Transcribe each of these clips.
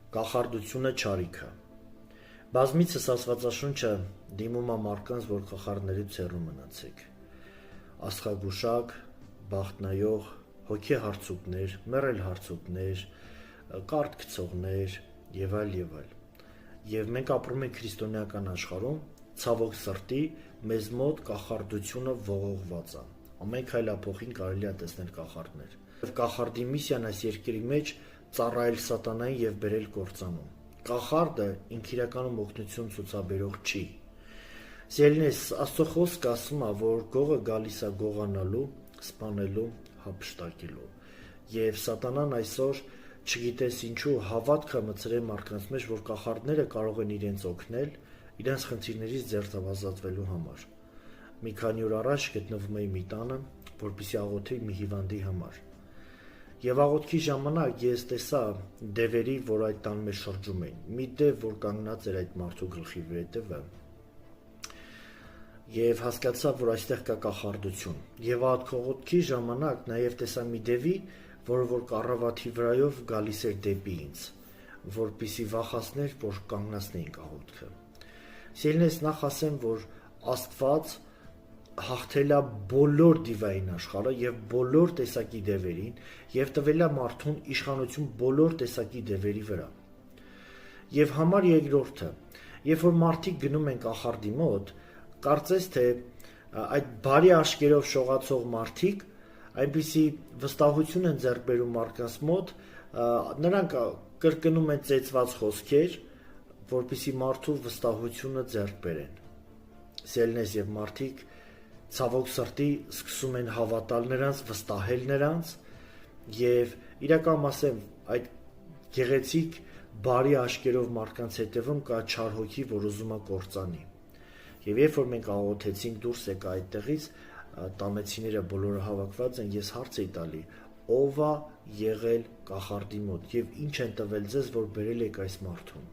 Կախարդությունը չարիքը։ Բազմիցս Աստվածաշունչը դիմում է մարդկանց, որ կախարդներից հեռու մնացեք։ Աստղագուշակ, բախտնայող, հոգեհարցուկներ, մեռել հարցուկներ, կարդ գցողներ եւ այլ եւ այլ։ Եվ մենք ապրում ենք քրիստոնեական աշխարհում, ցավոք սրտի, մեզ մոտ կախարդությունը ողողված է։ Ամեն քայլափոխին կարելի է տեսնել կախարդներ։ Եվ կախարդի միսիան այս երկրի մեջ ծառայել սատանային եւ բերել կործանում։ Կախարդը ինքը իրականում օգնություն ցուցաբերող չի։ Սիրելիներս, Աստծո խոսքը ասում է, որ գողը գալիս է գողանալու, սպանելու, հափշտակելու։ Եվ սատանան այսօր, չգիտես ինչու, հավատքը մտցրել մարդկանց մեջ, որ կախարդները կարող են իրենց օգնել, իրենց խնդիրներից ձերբազատվելու համար։ Մի քանի օր առաջ գտնվում էի մի տանը, որպեսզի աղոթեի մի հիվանդի համար։ Եվ աղոթքի ժամանակ ես տեսա դևերի, որ այդ տան մեջ շրջում էին։ Մի դև, որ կանգնած էր այդ մարդու գլխի վերևը, եւ հասկացա, որ այստեղ կա կախարդություն։ Եվ աղոթքի ժամանակ նաև տեսա մի դևի, որ կառավաթի վրայով գալիս էր դեպի ինձ, որպեսզի վախացներ, որ կանգնացնեինք աղոթքը։ Սիրելիներս, նախ ասեմ, որ Աստված հաղթել է բոլոր դիվային աշխարհը եւ բոլոր տեսակի դևերին եւ տվել է մարդուն իշխանություն բոլոր տեսակի դևերի վրա։ Եվ համար երկրորդը, երբ որ մարդիկ գնում են կախարդի մոտ, կարծես թե այդ բարի աշկերով շողացող մարդիկ այնպիսի վստահություն են ձեռք բերում մարդկանց մոտ, նրանք կրկնում են ծեծված խոսքեր, որպեսզի մարդու վստահությունը ձեռք բերեն։ Սիրելիներս, եւ մարդիկ ցավոք սրտի սկսում են հավատալ նրանց, վստահել նրանց եւ իրականում ասեմ, այդ գեղեցիկ բարի աշկերով մարդկանց հետևում կա չար հոգի, որ ուզում է կործանի։ Եվ երբ որ մենք աղոթեցինք, դուրս եկա այդտեղից, տանեցիները բոլորը հավաքված են, ես հարց էի տալի, ով է եղել կախարդի մոտ եւ ինչ են տվել ձեզ, որ բերել եք այս մարդուն։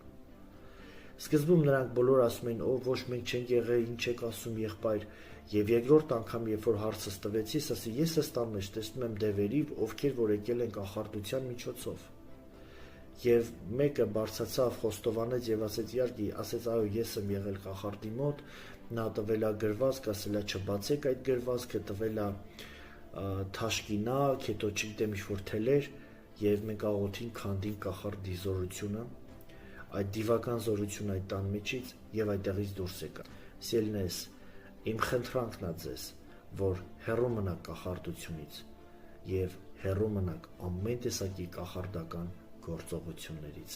Սկզբում նրանք բոլորը ասում են, ոչ մենք չենք եղել, ինչ եք ասում, եղբայր, եւ երկրորդ անգամ, երբ որ հարցս տվեցի, ասի, ես այս տան մեջ տեսնում եմ դևերի, ովքեր որ եկել են կախարդության միջոցով։ Եվ մեկը բարձացավ, խոստովանեց եւ ասեց, իհարկե, ասեց, այո, ես եմ եղել կախարդի մոտ, նա տվել է գրվածք, ասել է չբացեք այդ գրվածքը, տվել է թաշկինակ, հետո չգիտեմ ինչ-որ թելեր, եւ մենք աղոթին քանդին կախարդի զորությունը, այդ դիվական զորությունը այդ տան միջից եւ այդտեղից դուրս եկա։ Սիրելիներս, իմ խնդրանքն է ձեզ, որ հեռու մնաք կախարդությունից եւ հեռու մնաք ամեն տեսակի կախարդական գործողություններից։